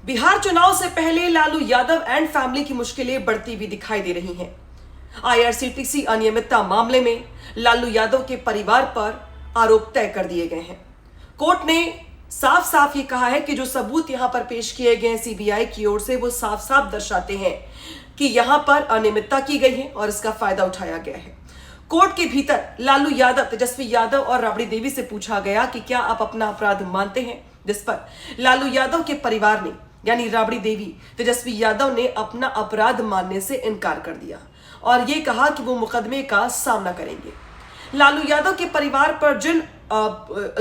बिहार चुनाव से पहले लालू यादव एंड फैमिली की मुश्किलें बढ़ती हुई दिखाई दे रही हैं। आईआरसीटीसी अनियमितता मामले में लालू यादव के परिवार पर आरोप तय कर दिए गए हैं। कोर्ट ने साफ साफ ये कहा है कि जो सबूत यहां पर पेश किए गए हैं सीबीआई की ओर से, वो साफ साफ दर्शाते हैं कि यहां पर अनियमितता की गई है और इसका फायदा उठाया गया है। कोर्ट के भीतर लालू यादव, तेजस्वी यादव और राबड़ी देवी से पूछा गया कि क्या आप अपना अपराध मानते हैं, जिस पर लालू यादव के परिवार ने यानी राबड़ी देवी, तेजस्वी यादव ने अपना अपराध मानने से इनकार कर दिया और ये कहा कि वो मुकदमे का सामना करेंगे। लालू यादव के परिवार पर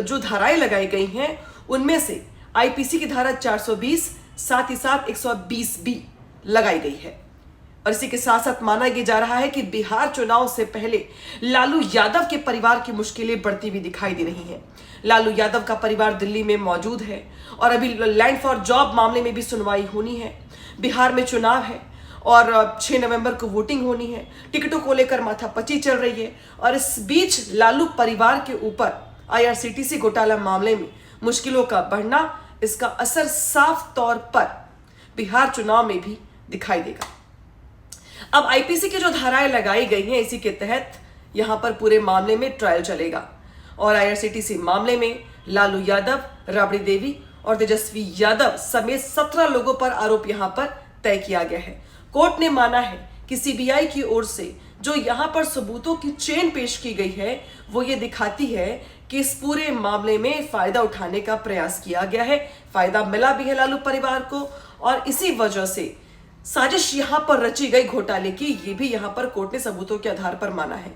जो धाराएं लगाई गई हैं उनमें से आईपीसी की धारा 420 साथ ही साथ 120 भी लगाई गई है। और इसी के साथ साथ माना यह जा रहा है कि बिहार चुनाव से पहले लालू यादव के परिवार की मुश्किलें बढ़ती हुई दिखाई दे रही हैं। लालू यादव का परिवार दिल्ली में मौजूद है और अभी लैंड फॉर जॉब मामले में भी सुनवाई होनी है। बिहार में चुनाव है और 6 नवंबर को वोटिंग होनी है। टिकटों को लेकर माथापच्ची चल रही है और इस बीच लालू परिवार के ऊपर आईआरसीटीसी घोटाला मामले में मुश्किलों का बढ़ना, इसका असर साफ तौर पर बिहार चुनाव में भी दिखाई देगा। अब आईपीसी की जो धाराएं लगाई गई हैं, इसी के तहत यहां पर पूरे मामले में ट्रायल चलेगा और आईआरसीटीसी मामले में लालू यादव, राबड़ी देवी और तेजस्वी यादव समेत 17 लोगों पर आरोप यहां पर तय किया गया है। कोर्ट ने माना है कि सीबीआई की ओर से जो यहां पर सबूतों की चेन पेश की गई है, वो ये दिखाती है कि इस पूरे मामले में फायदा उठाने का प्रयास किया गया है। फायदा मिला भी है लालू परिवार को और इसी वजह से साजिश यहां पर रची गई घोटाले की, ये भी यहां पर कोर्ट ने सबूतों के आधार पर माना है।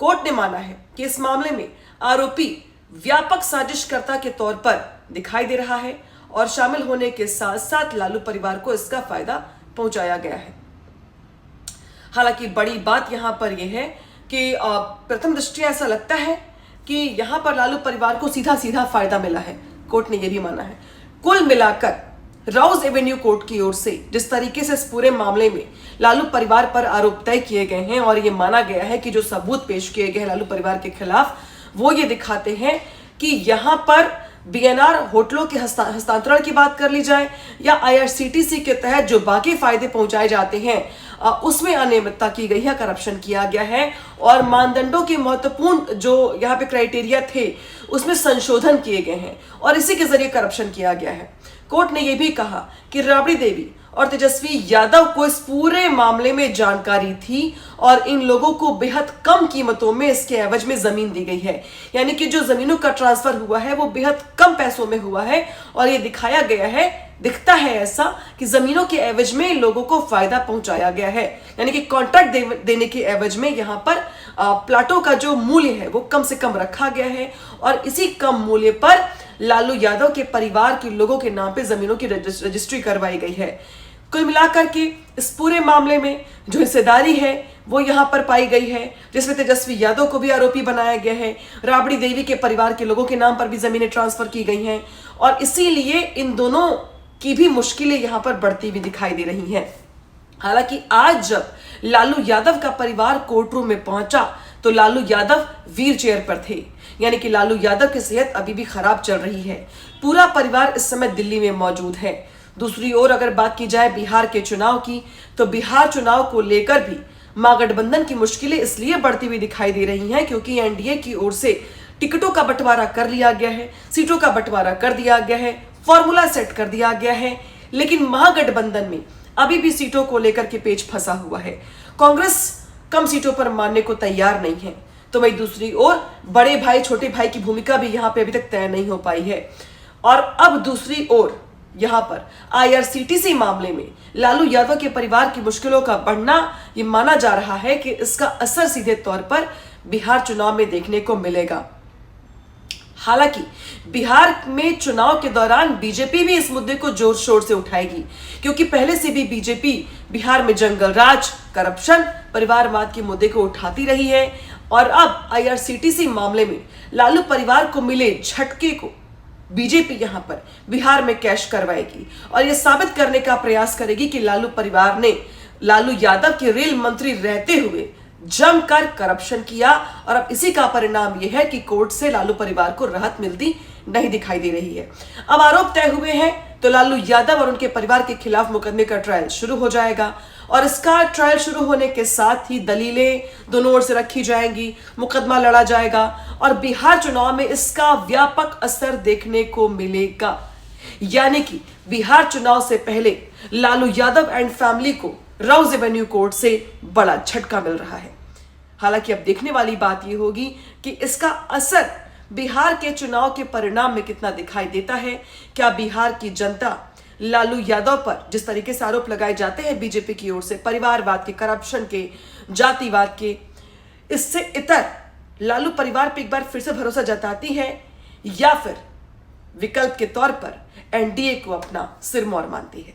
कोर्ट ने माना है कि इस मामले में आरोपी व्यापक साजिशकर्ता के तौर पर दिखाई दे रहा है और शामिल होने के साथ साथ लालू परिवार को इसका फायदा पहुंचाया गया है। हालांकि बड़ी बात यहां पर यह है कि प्रथम दृष्टया ऐसा लगता है कि यहां पर लालू परिवार को सीधा सीधा फायदा मिला है। कोर्ट ने यह भी माना है। कुल मिलाकर राउज एवेन्यू कोर्ट की ओर से जिस तरीके से इस पूरे मामले में लालू परिवार पर आरोप तय किए गए हैं और यह माना गया है कि जो सबूत पेश किए गए हैं लालू परिवार के खिलाफ, वो ये दिखाते हैं कि यहां पर बीएनआर होटलों के हस्तांतरण की बात कर ली जाए या आईआरसीटीसी के तहत जो बाकी फायदे पहुंचाए जाते हैं उसमें अनियमितता की गई है, करप्शन किया गया है और मानदंडों के महत्वपूर्ण जो यहाँ पे क्राइटेरिया थे उसमें संशोधन किए गए हैं और इसी के जरिए करप्शन किया गया है। कोर्ट ने यह भी कहा कि राबड़ी देवी और तेजस्वी यादव को इस पूरे मामले में जानकारी थी और इन लोगों को बेहद कम कीमतों में इसके एवज में जमीन दी गई है, यानी कि जो जमीनों का ट्रांसफर हुआ है वो बेहद कम पैसों में हुआ है और ये दिखाया गया है, दिखता है ऐसा कि जमीनों के एवज में लोगों को फायदा पहुंचाया गया है, यानी कि कॉन्ट्रैक्ट देने के एवज में यहाँ पर प्लाटों का जो मूल्य है वो कम से कम रखा गया है और इसी कम मूल्य पर लालू यादव के परिवार के लोगों के नाम पे जमीनों की रजिस्ट्री करवाई गई है। कुल मिलाकर के इस पूरे मामले में जो हिस्सेदारी है वो यहां पर पाई गई है, जिसमें तेजस्वी यादव को भी आरोपी बनाया गया है। राबड़ी देवी के परिवार के लोगों के नाम पर भी जमीनें ट्रांसफर की गई हैं और इसीलिए इन दोनों की भी मुश्किलें यहां पर बढ़ती हुई दिखाई दे रही हैं। हालांकि आज जब लालू यादव का परिवार कोर्ट रूम में पहुंचा तो लालू यादव व्हील चेयर पर थे, यानी कि लालू यादव की सेहत अभी भी खराब चल रही है। पूरा परिवार इस समय दिल्ली में मौजूद है। दूसरी ओर अगर बात की जाए बिहार के चुनाव की, तो बिहार चुनाव को लेकर भी महागठबंधन की मुश्किलें इसलिए बढ़ती हुई दिखाई दे रही हैं क्योंकि एनडीए की ओर से टिकटों का बंटवारा कर लिया गया है, सीटों का बंटवारा कर दिया गया है, फॉर्मूला सेट कर दिया गया है, लेकिन महागठबंधन में अभी भी सीटों को लेकर के पेच फंसा हुआ है। कांग्रेस कम सीटों पर मानने को तैयार नहीं है, तो वही दूसरी ओर बड़े भाई छोटे भाई की भूमिका भी यहां पे अभी तक तय नहीं हो पाई है। और अब दूसरी ओर यहां पर आईआरसीटीसी मामले में लालू यादव के परिवार की मुश्किलों का बढ़ना, ये माना जा रहा है कि इसका असर सीधे तौर पर बिहार चुनाव में देखने को मिलेगा। हालांकि बिहार में चुनाव के दौरान बीजेपी भी इस मुद्दे को जोर शोर से उठाएगी क्योंकि पहले से भी बीजेपी बिहार में जंगल राज, करप्शन, परिवारवाद के मुद्दे को उठाती रही है और अब आईआरसीटीसी मामले में लालू परिवार को मिले झटके को बीजेपी यहां पर बिहार में कैश करवाएगी और यह साबित करने का प्रयास करेगी कि लालू परिवार ने लालू यादव के रेल मंत्री रहते हुए जमकर करप्शन किया और अब इसी का परिणाम यह है कि कोर्ट से लालू परिवार को राहत मिलती नहीं दिखाई दे रही है। अब आरोप तय हुए हैं तो लालू यादव और उनके परिवार के खिलाफ मुकदमे का ट्रायल शुरू हो जाएगा और इसका ट्रायल शुरू होने के साथ ही दलीलें दोनों ओर से रखी जाएंगी, मुकदमा लड़ा जाएगा और बिहार चुनाव में इसका व्यापक असर देखने को मिलेगा। यानी कि बिहार चुनाव से पहले लालू यादव एंड फैमिली को राउज एवेन्यू कोर्ट से बड़ा झटका मिल रहा है। हालांकि अब देखने वाली बात यह होगी कि इसका असर बिहार के चुनाव के परिणाम में कितना दिखाई देता है। क्या बिहार की जनता लालू यादव पर जिस तरीके से आरोप लगाए जाते हैं बीजेपी की ओर से, परिवारवाद के, करप्शन के, जातिवाद के, इससे इतर लालू परिवार पर एक बार फिर से भरोसा जताती है या फिर विकल्प के तौर पर एनडीए को अपना सिरमौर मानती है?